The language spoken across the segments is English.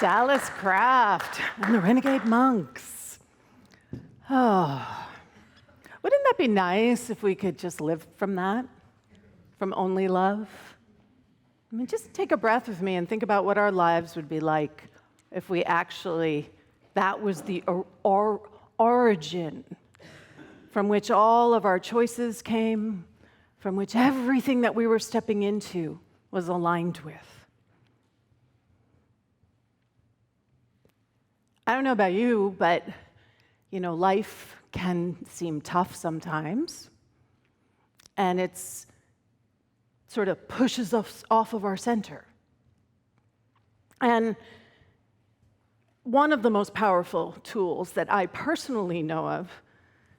Dallas Craft and the Renegade Monks. Oh, wouldn't that be nice if we could just live from that? From only love? I mean, just take a breath with me and think about what our lives would be like if we actually, that was the origin from which all of our choices came, from which everything that we were stepping into was aligned with. I don't know about you, but, life can seem tough sometimes, and it's sort of pushes us off of our center. And one of the most powerful tools that I personally know of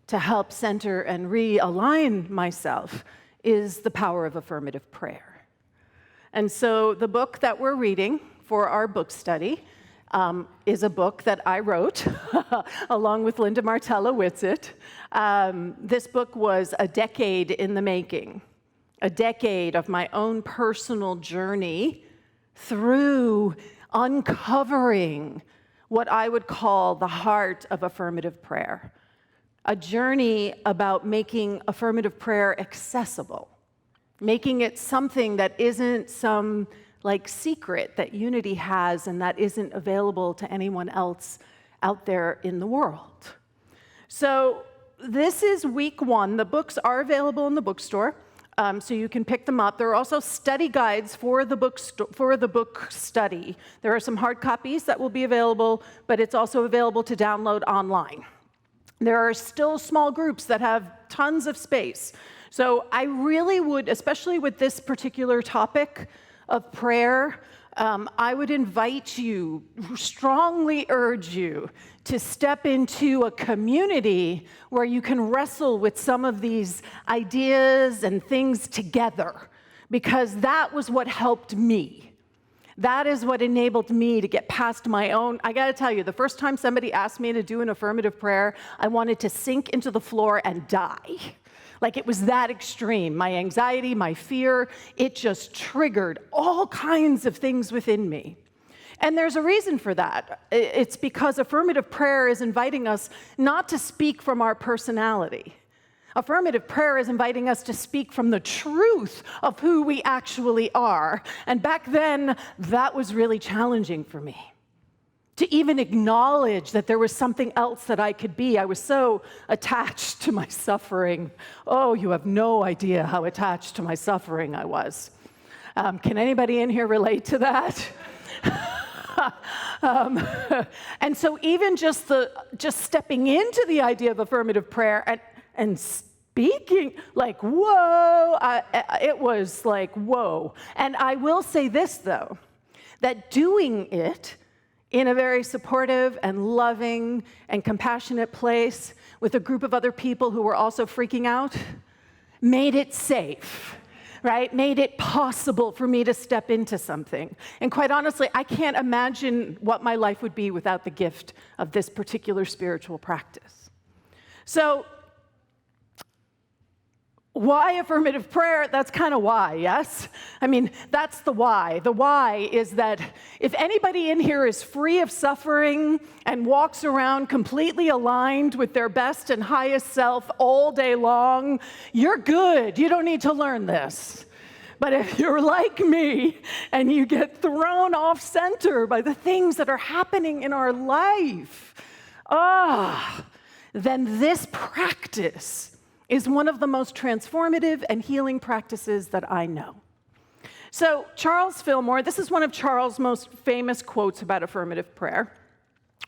to help center and realign myself is the power of affirmative prayer. And so the book that we're reading for our book study is a book that I wrote along with Linda Martella-Whitsitt. This book was a decade in the making, a decade of my own personal journey through uncovering what I would call the heart of affirmative prayer, a journey about making affirmative prayer accessible, making it something that isn't some secret that Unity has and that isn't available to anyone else out there in the world. So this is week 1. The books are available in the bookstore, so you can pick them up. There are also study guides for the book study. There are some hard copies that will be available, but it's also available to download online. There are still small groups that have tons of space. So I really would, especially with this particular topic of prayer, I would invite you, strongly urge you, to step into a community where you can wrestle with some of these ideas and things together, because that was what helped me. That is what enabled me to get past my own. I gotta tell you, the first time somebody asked me to do an affirmative prayer, I wanted to sink into the floor and die. It was that extreme. My anxiety, my fear, it just triggered all kinds of things within me. And there's a reason for that. It's because affirmative prayer is inviting us not to speak from our personality. Affirmative prayer is inviting us to speak from the truth of who we actually are. And back then, that was really challenging for me, to even acknowledge that there was something else that I could be. I was so attached to my suffering. Oh, you have no idea how attached to my suffering I was. Can anybody in here relate to that? And so even just stepping into the idea of affirmative prayer and speaking, whoa, it was whoa. And I will say this, though, that doing it in a very supportive and loving and compassionate place with a group of other people who were also freaking out made it safe, right? Made it possible for me to step into something. And quite honestly, I can't imagine what my life would be without the gift of this particular spiritual practice. So, why affirmative prayer? That's kind of why, yes? I mean, that's the why. The why is that if anybody in here is free of suffering and walks around completely aligned with their best and highest self all day long, you're good. You don't need to learn this. But if you're like me and you get thrown off center by the things that are happening in our life, then this practice is one of the most transformative and healing practices that I know. So Charles Fillmore, this is one of Charles' most famous quotes about affirmative prayer.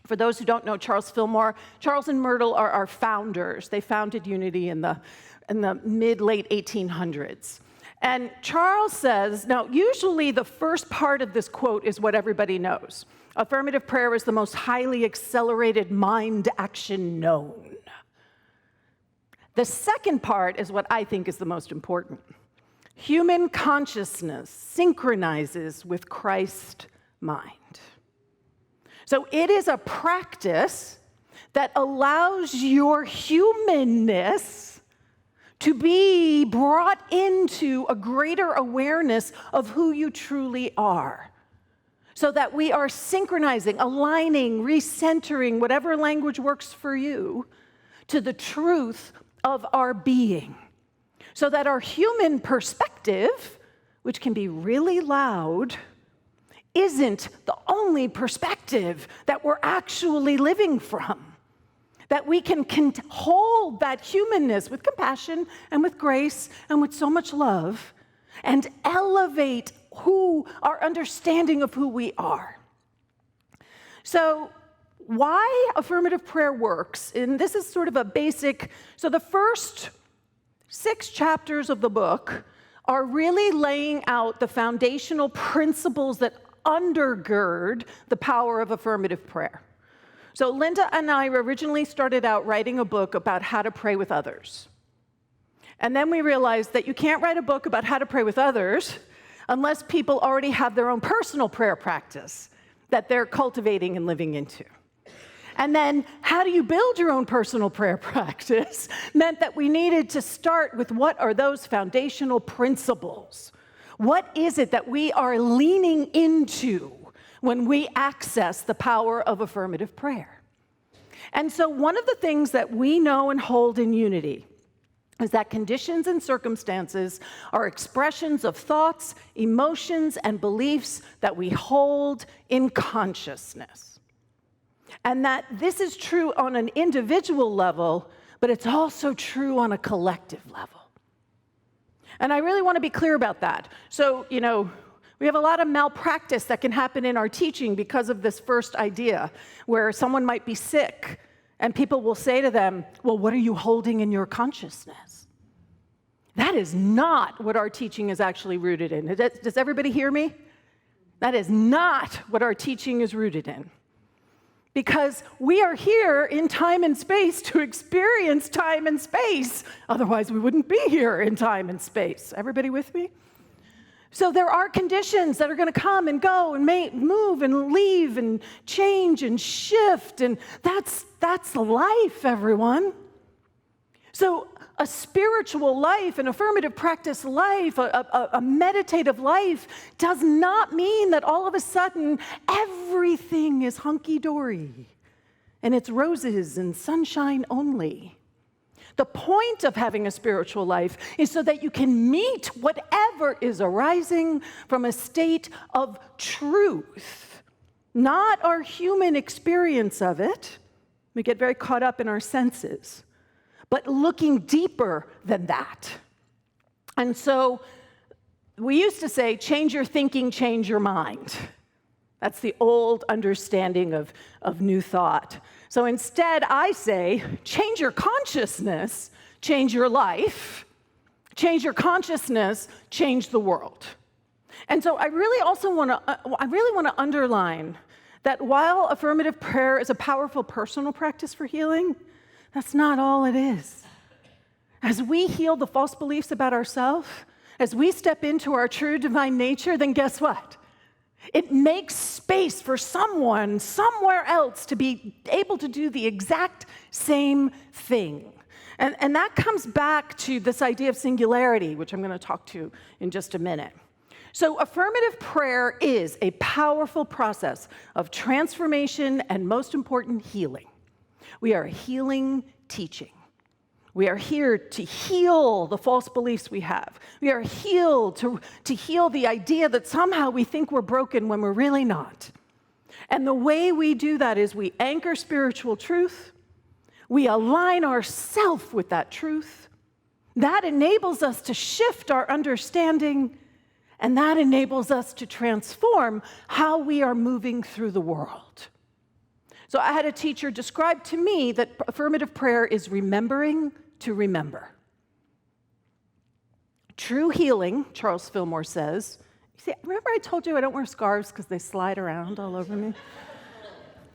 For those who don't know Charles Fillmore, Charles and Myrtle are our founders. They founded Unity in the mid-late 1800s. And Charles says, now usually the first part of this quote is what everybody knows. Affirmative prayer is the most highly accelerated mind action known. The second part is what I think is the most important. Human consciousness synchronizes with Christ's mind. So it is a practice that allows your humanness to be brought into a greater awareness of who you truly are. so that we are synchronizing, aligning, recentering, whatever language works for you, to the truth of our being, so that our human perspective, which can be really loud, isn't the only perspective that we're actually living from. That we can hold that humanness with compassion and with grace and with so much love and elevate our understanding of who we are. So why affirmative prayer works, and this is sort of a basic, so the first 6 chapters of the book are really laying out the foundational principles that undergird the power of affirmative prayer. So Linda and I originally started out writing a book about how to pray with others. And then we realized that you can't write a book about how to pray with others unless people already have their own personal prayer practice that they're cultivating and living into. And then how do you build your own personal prayer practice meant that we needed to start with what are those foundational principles? What is it that we are leaning into when we access the power of affirmative prayer? And so one of the things that we know and hold in unity is that conditions and circumstances are expressions of thoughts, emotions, and beliefs that we hold in consciousness. And that this is true on an individual level, but it's also true on a collective level. And I really want to be clear about that. So, we have a lot of malpractice that can happen in our teaching because of this first idea, where someone might be sick, and people will say to them, well, what are you holding in your consciousness? That is not what our teaching is actually rooted in. Does everybody hear me? That is not what our teaching is rooted in. Because we are here in time and space to experience time and space. Otherwise, we wouldn't be here in time and space. Everybody with me? So there are conditions that are going to come and go and move and leave and change and shift, and that's life, everyone. So a spiritual life, an affirmative practice life, a meditative life does not mean that all of a sudden everything is hunky-dory and it's roses and sunshine only. The point of having a spiritual life is so that you can meet whatever is arising from a state of truth, not our human experience of it. We get very caught up in our senses, but looking deeper than that. And so we used to say, change your thinking, change your mind. That's the old understanding of New Thought. So instead, I say, change your consciousness, change your life. Change your consciousness, change the world. And so I really want to underline that while affirmative prayer is a powerful personal practice for healing, that's not all it is. As we heal the false beliefs about ourselves, as we step into our true divine nature, then guess what? It makes space for someone somewhere else to be able to do the exact same thing. And that comes back to this idea of singularity, which I'm going to talk to in just a minute. So affirmative prayer is a powerful process of transformation and, most important, healing. We are a healing teaching. We are here to heal the false beliefs we have. We are healed to heal the idea that somehow we think we're broken when we're really not. And the way we do that is we anchor spiritual truth. We align ourselves with that truth. That enables us to shift our understanding, and that enables us to transform how we are moving through the world. So I had a teacher describe to me that affirmative prayer is remembering to remember. True healing, Charles Fillmore says. See, remember I told you I don't wear scarves because they slide around all over me?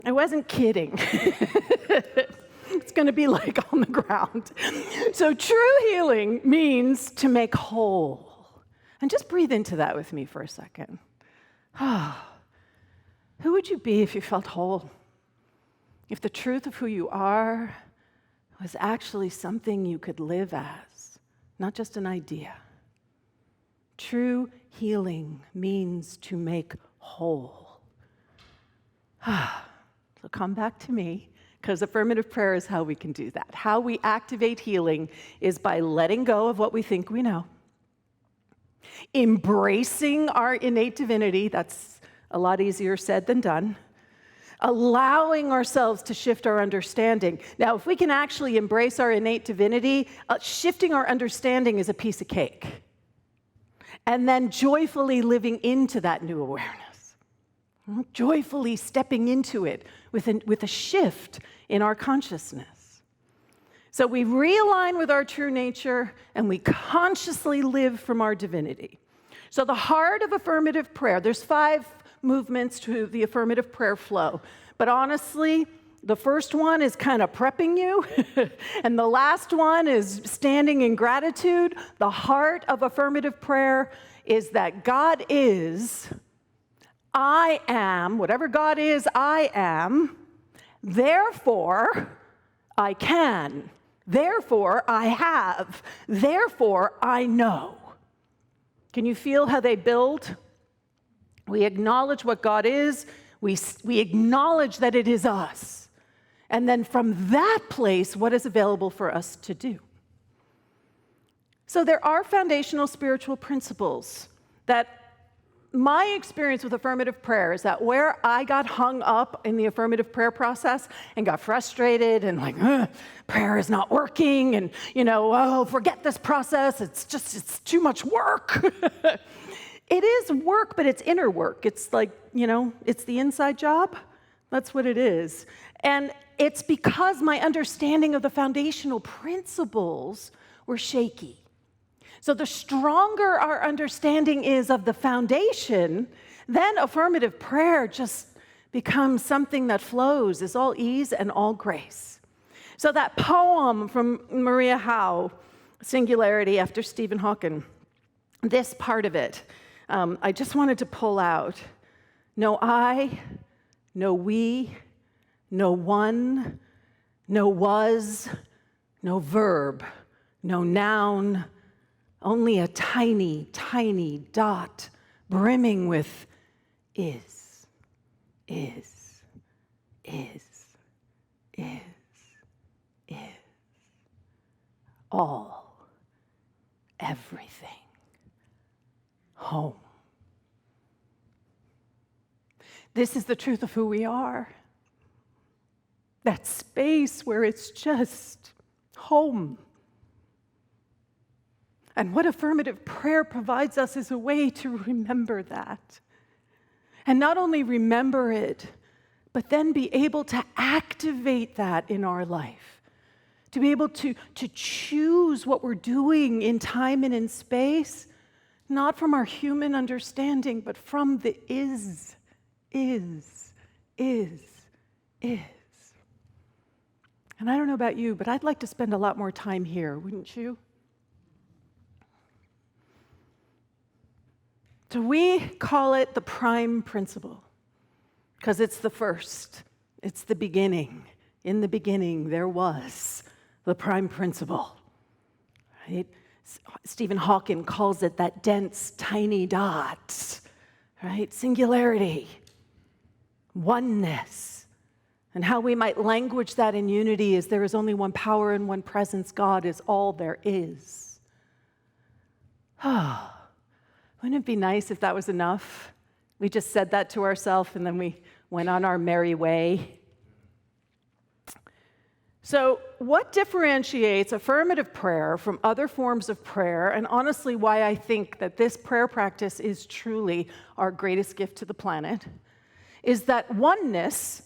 I wasn't kidding. It's going to be like on the ground. So true healing means to make whole. And just breathe into that with me for a second. Who would you be if you felt whole? If the truth of who you are was actually something you could live as, not just an idea. True healing means to make whole. So come back to me, because affirmative prayer is how we can do that. How we activate healing is by letting go of what we think we know, embracing our innate divinity. That's a lot easier said than done. Allowing ourselves to shift our understanding. Now, if we can actually embrace our innate divinity, shifting our understanding is a piece of cake. And then joyfully living into that new awareness, joyfully stepping into it with a shift in our consciousness. So we realign with our true nature, and we consciously live from our divinity. So the heart of affirmative prayer, there's 5 movements to the affirmative prayer flow. But honestly, the first one is kind of prepping you, and the last one is standing in gratitude. The heart of affirmative prayer is that God is, I am, whatever God is, I am, therefore I can, therefore I have, therefore I know. Can you feel how they build? We acknowledge what God is. We acknowledge that it is us. And then from that place, what is available for us to do? So there are foundational spiritual principles that my experience with affirmative prayer is that where I got hung up in the affirmative prayer process and got frustrated and like, prayer is not working, and, forget this process. It's too much work. It is work, but it's inner work. It's like, it's the inside job. That's what it is. And it's because my understanding of the foundational principles were shaky. So the stronger our understanding is of the foundation, then affirmative prayer just becomes something that flows, is all ease and all grace. So that poem from Maria Howe, Singularity, after Stephen Hawking, this part of it, I just wanted to pull out. No I, no we, no one, no was, no verb, no noun, only a tiny, tiny dot brimming with is, is, is, is, is. All, everything. Home. This is the truth of who we are. That space where it's just home. And what affirmative prayer provides us is a way to remember that. And not only remember it, but then be able to activate that in our life. To be able to choose what we're doing in time and in space, not from our human understanding, but from the is. And I don't know about you, but I'd like to spend a lot more time here, wouldn't you? So we call it the prime principle, because it's the first. It's the beginning. In the beginning, there was the prime principle, right? Stephen Hawking calls it that dense, tiny dot, right? Singularity, oneness. And how we might language that in unity is there is only one power and one presence. God is all there is. Wouldn't it be nice if that was enough? We just said that to ourselves and then we went on our merry way. So what differentiates affirmative prayer from other forms of prayer, and honestly why I think that this prayer practice is truly our greatest gift to the planet, is that oneness,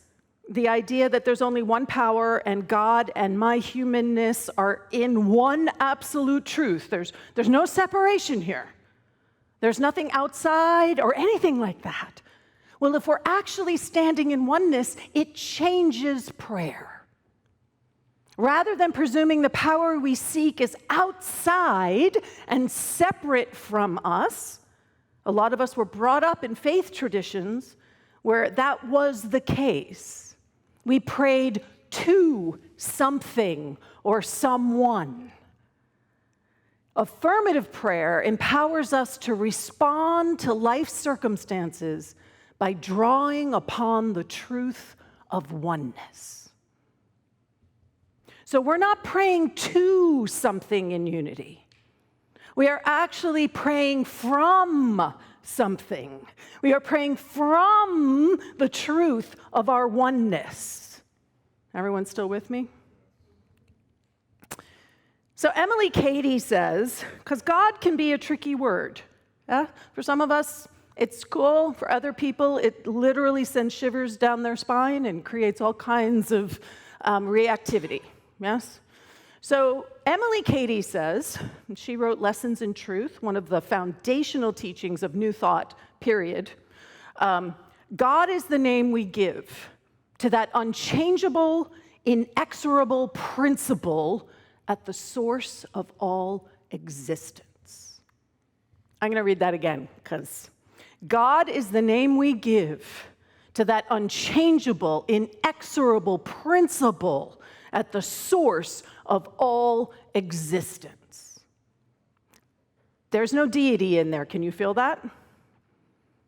the idea that there's only one power and God and my humanness are in one absolute truth. There's no separation here. There's nothing outside or anything like that. Well, if we're actually standing in oneness, it changes prayer. Rather than presuming the power we seek is outside and separate from us, a lot of us were brought up in faith traditions where that was the case. We prayed to something or someone. Affirmative prayer empowers us to respond to life circumstances by drawing upon the truth of oneness. So we're not praying to something in unity. We are actually praying from something. We are praying from the truth of our oneness. Everyone still with me? So Emily Cady says, because God can be a tricky word. Yeah? For some of us, it's cool. For other people, it literally sends shivers down their spine and creates all kinds of reactivity. Yes? So Emily Cady says, and she wrote Lessons in Truth, one of the foundational teachings of New Thought, period. God is the name we give to that unchangeable, inexorable principle at the source of all existence. I'm going to read that again, because God is the name we give to that unchangeable, inexorable principle at the source of all existence. There's no deity in there. Can you feel that?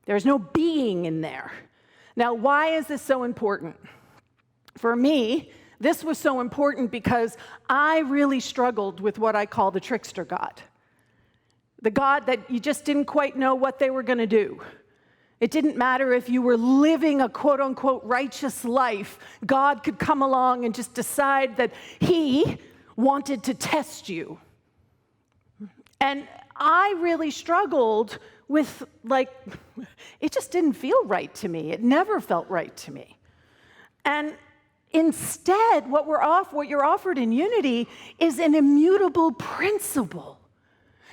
There's no being in there. Now, why is this so important? For me, this was so important because I really struggled with what I call the trickster God. The God that you just didn't quite know what they were going to do. It didn't matter if you were living a quote-unquote righteous life. God could come along and just decide that he wanted to test you. And I really struggled with, it just didn't feel right to me. It never felt right to me. And instead, what you're offered in unity is an immutable principle,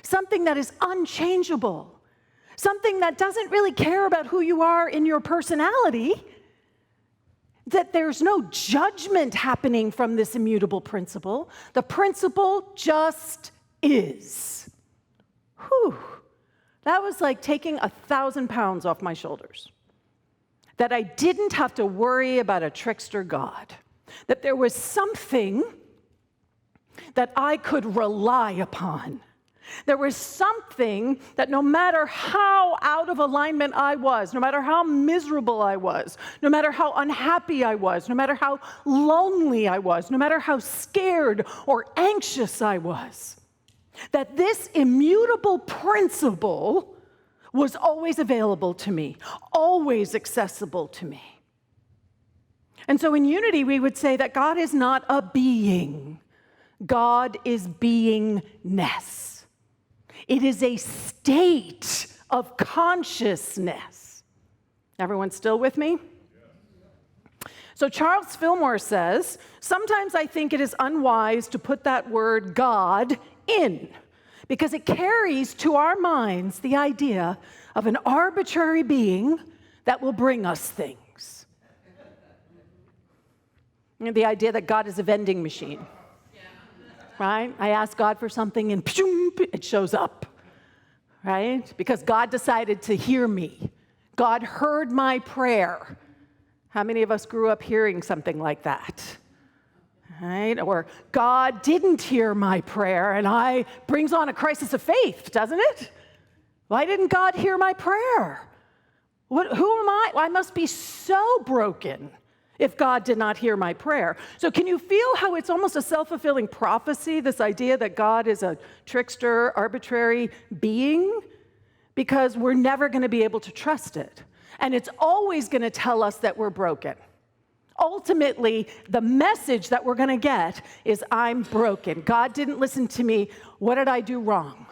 something that is unchangeable, something that doesn't really care about who you are in your personality, that there's no judgment happening from this immutable principle. The principle just is. Whew. That was like taking 1,000 pounds off my shoulders. That I didn't have to worry about a trickster God, that there was something that I could rely upon. There was something that no matter how out of alignment I was, no matter how miserable I was, no matter how unhappy I was, no matter how lonely I was, no matter how scared or anxious I was, that this immutable principle was always available to me, always accessible to me. And so in unity, we would say that God is not a being. God is beingness. It is a state of consciousness. Everyone still with me? So Charles Fillmore says, sometimes I think it is unwise to put that word God in, because it carries to our minds the idea of an arbitrary being that will bring us things. You know, the idea that God is a vending machine, right? I ask God for something and it shows up, right? Because God decided to hear me. God heard my prayer. How many of us grew up hearing something like that? Right? Or God didn't hear my prayer, and brings on a crisis of faith, doesn't it? Why didn't God hear my prayer? Who am I? I must be so broken if God did not hear my prayer. So can you feel how it's almost a self-fulfilling prophecy, this idea that God is a trickster, arbitrary being? Because we're never going to be able to trust it. And it's always going to tell us that we're broken. Ultimately, the message that we're going to get is, I'm broken. God didn't listen to me. What did I do wrong?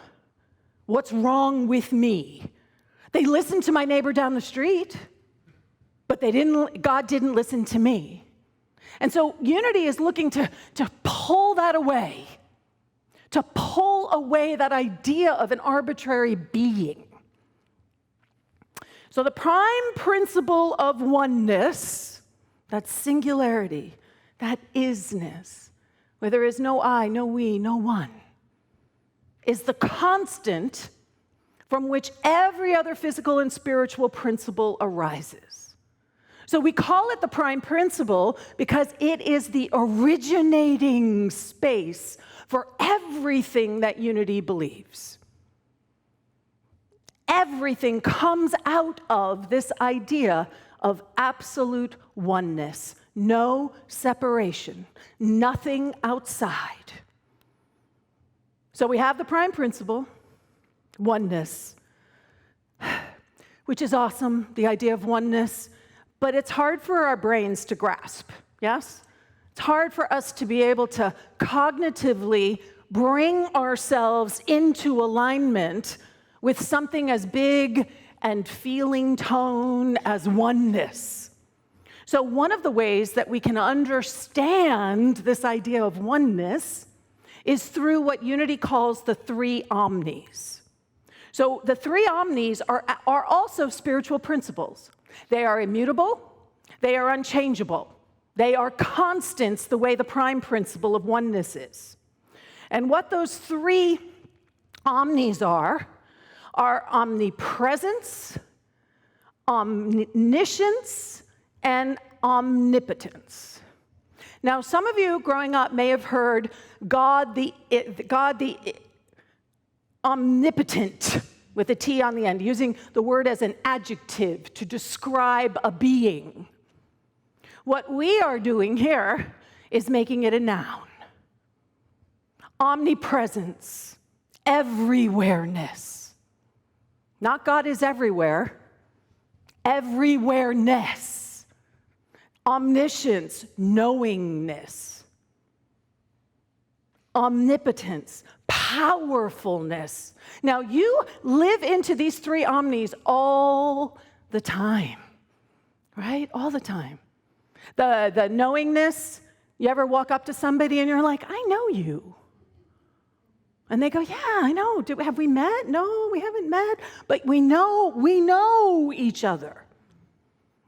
What's wrong with me? They listened to my neighbor down the street, but God didn't listen to me. And so unity is looking to pull that away, to pull away that idea of an arbitrary being. So the prime principle of oneness, that singularity, that isness, where there is no I, no we, no one, is the constant from which every other physical and spiritual principle arises. So we call it the prime principle because it is the originating space for everything that unity believes. everything comes out of this idea of absolute oneness, no separation, nothing outside. So we have the prime principle, oneness, which is awesome, the idea of oneness, but it's hard for our brains to grasp, yes? It's hard for us to be able to cognitively bring ourselves into alignment with something as big and feeling tone as oneness. So one of the ways that we can understand this idea of oneness is through what Unity calls the three omnis. So the three omnis are also spiritual principles. They are immutable, they are unchangeable, they are constants the way the prime principle of oneness is. And what those three omnis are omnipresence, omniscience, and omnipotence. Now, some of you growing up may have heard God the omnipotent, with a T on the end, using the word as an adjective to describe a being. What we are doing here is making it a noun. Omnipresence, everywhereness. Not God is everywhere, everywhereness. Omniscience, knowingness. Omnipotence, powerfulness. Now, you live into these three omnis all the time, right? All the time. The knowingness, you ever walk up to somebody and you're like, I know you. And they go, yeah, I know. Have we met? No, we haven't met. But we know each other.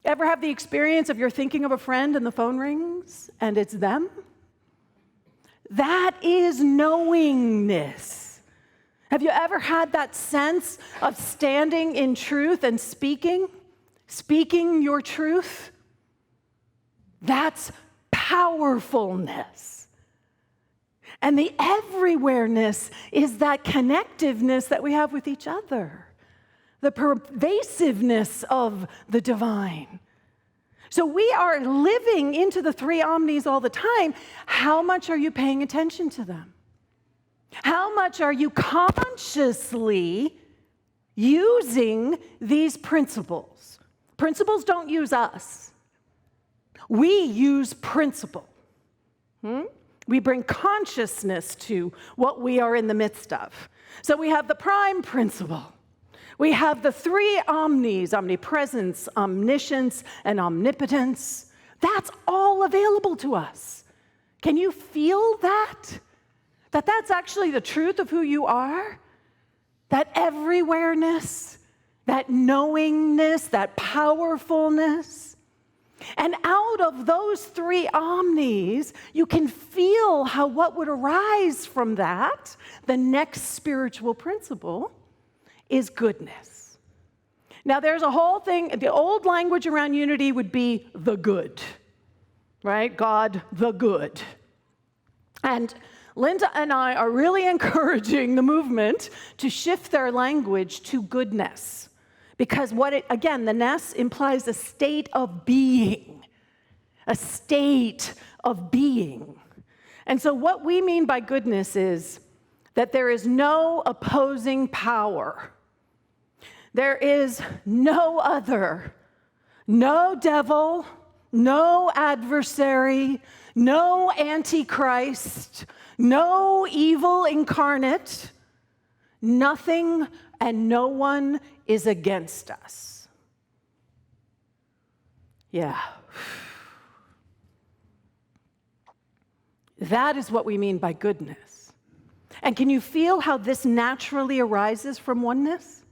Ever have the experience of you're thinking of a friend and the phone rings and it's them? That is knowingness. Have you ever had that sense of standing in truth and speaking your truth? That's powerfulness. And the everywhereness is that connectiveness that we have with each other, the pervasiveness of the divine. So we are living into the three omnis all the time. How much are you paying attention to them? How much are you consciously using these principles? Principles don't use us. We use principle. We bring consciousness to what we are in the midst of. So we have the prime principle. We have the three omnis, omnipresence, omniscience, and omnipotence. That's all available to us. Can you feel that? That's actually the truth of who you are? That everywhereness, that knowingness, that powerfulness. And out of those three omnis, you can feel how what would arise from that, the next spiritual principle, is goodness. Now, there's a whole thing, the old language around unity would be the good, right? God, the good. And Linda and I are really encouraging the movement to shift their language to goodness. Because the ness implies a state of being. A state of being. And so what we mean by goodness is that there is no opposing power. There is no other, no devil, no adversary, no antichrist, no evil incarnate, nothing and no one is against us. Yeah. That is what we mean by goodness. And can you feel how this naturally arises from oneness?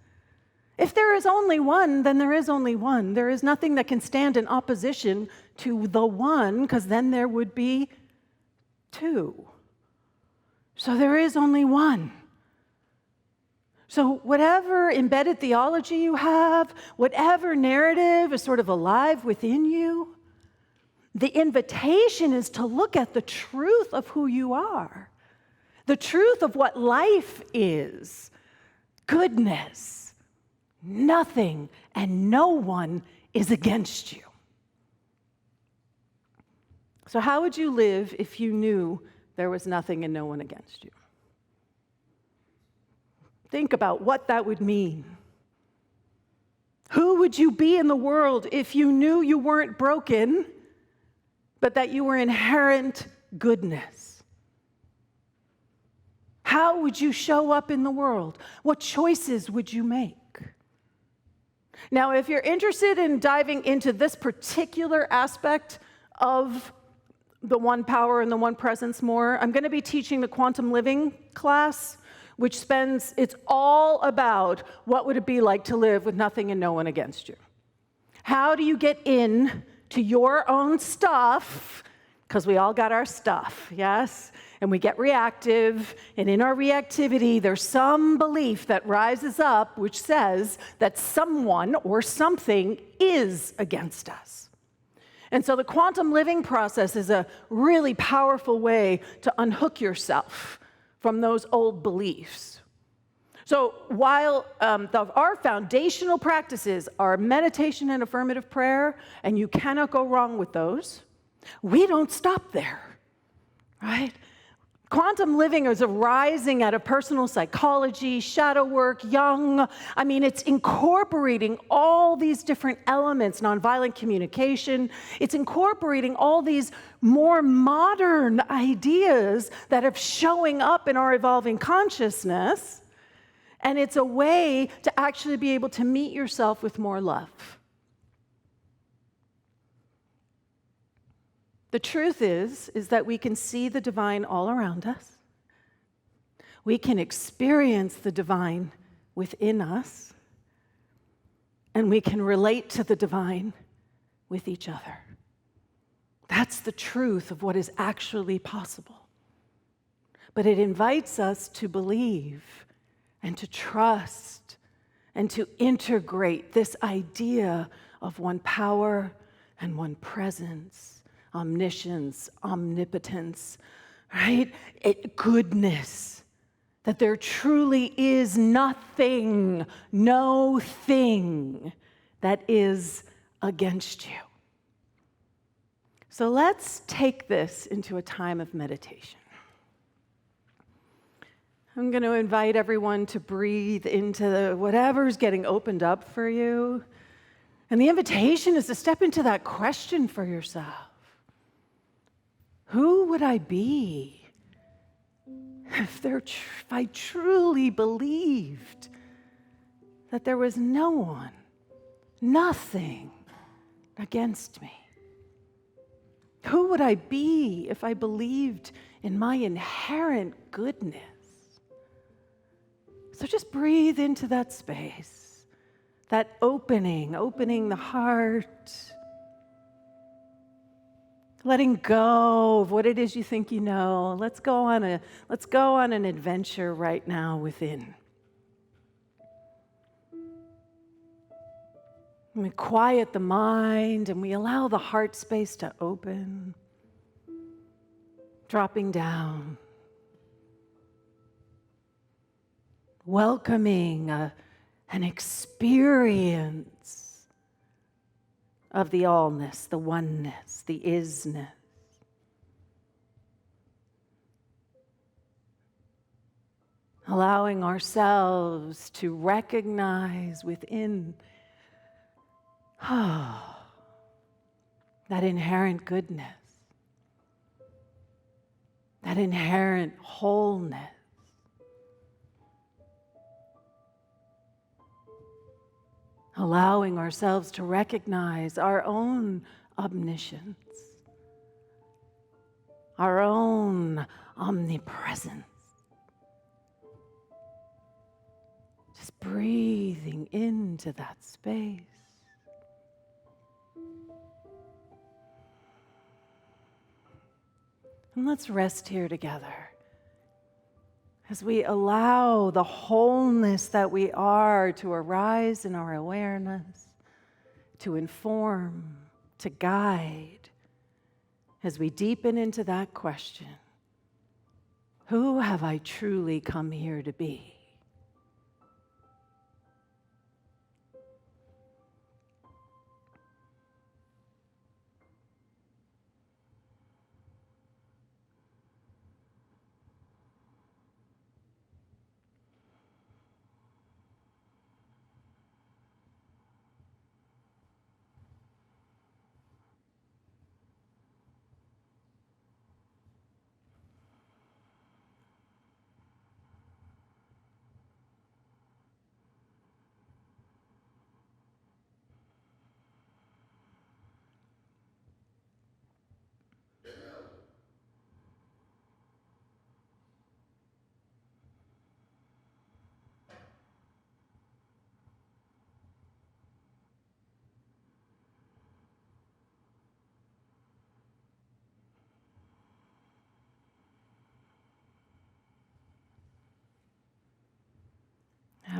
If there is only one, then there is only one. There is nothing that can stand in opposition to the one, because then there would be two. So there is only one. So whatever embedded theology you have, whatever narrative is sort of alive within you, the invitation is to look at the truth of who you are, the truth of what life is, goodness, nothing and no one is against you. So how would you live if you knew there was nothing and no one against you? Think about what that would mean. Who would you be in the world if you knew you weren't broken, but that you were inherent goodness? How would you show up in the world? What choices would you make? Now, if you're interested in diving into this particular aspect of the one power and the one presence more, I'm going to be teaching the quantum living class, which it's all about what would it be like to live with nothing and no one against you. How do you get in to your own stuff? Because we all got our stuff, yes? And we get reactive, and in our reactivity, there's some belief that rises up which says that someone or something is against us. And so the quantum living process is a really powerful way to unhook yourself from those old beliefs. So while our foundational practices are meditation and affirmative prayer, and you cannot go wrong with those, we don't stop there, right? Quantum living is arising out of personal psychology, shadow work, Jung. I mean, it's incorporating all these different elements, nonviolent communication. It's incorporating all these more modern ideas that are showing up in our evolving consciousness. And it's a way to actually be able to meet yourself with more love. The truth is that we can see the divine all around us. We can experience the divine within us. And we can relate to the divine with each other. That's the truth of what is actually possible. But it invites us to believe and to trust and to integrate this idea of one power and one presence. Omniscience, omnipotence, right? Goodness. That there truly is nothing, no thing that is against you. So let's take this into a time of meditation. I'm going to invite everyone to breathe into whatever's getting opened up for you. And the invitation is to step into that question for yourself. Who would I be if I truly believed that there was no one, nothing against me? Who would I be if I believed in my inherent goodness? So just breathe into that space, that opening the heart, letting go of what it is you think you know. Let's go on an adventure right now within. And we quiet the mind and we allow the heart space to open, dropping down, welcoming an experience of the allness, the oneness, the isness. Allowing ourselves to recognize within that inherent goodness, that inherent wholeness. Allowing ourselves to recognize our own omniscience, our own omnipresence. Just breathing into that space. And let's rest here together as we allow the wholeness that we are to arise in our awareness, to inform, to guide, as we deepen into that question, who have I truly come here to be?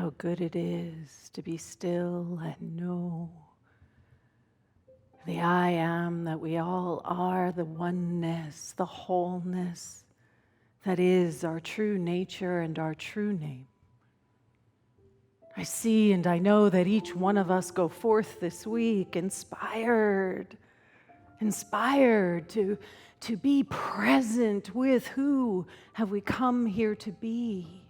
How good it is to be still and know the I am that we all are, the oneness, the wholeness that is our true nature and our true name. I see and I know that each one of us go forth this week inspired to be present with who have we come here to be.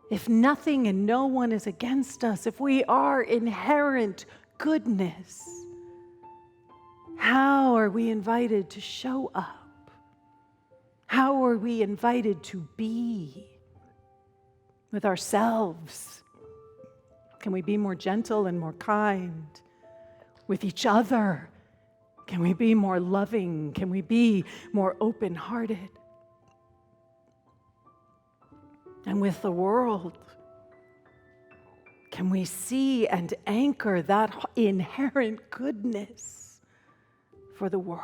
If nothing and no one is against us, if we are inherent goodness, how are we invited to show up? How are we invited to be with ourselves? Can we be more gentle and more kind with each other? Can we be more loving? Can we be more open-hearted? And with the world, can we see and anchor that inherent goodness for the world?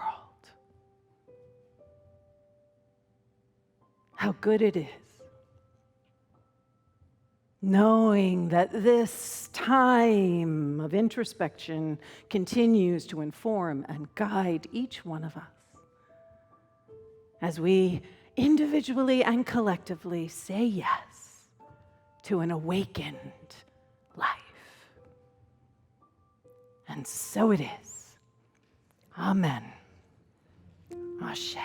How good it is knowing that this time of introspection continues to inform and guide each one of us as we individually and collectively say yes to an awakened life. And so it is. Amen. Ashe.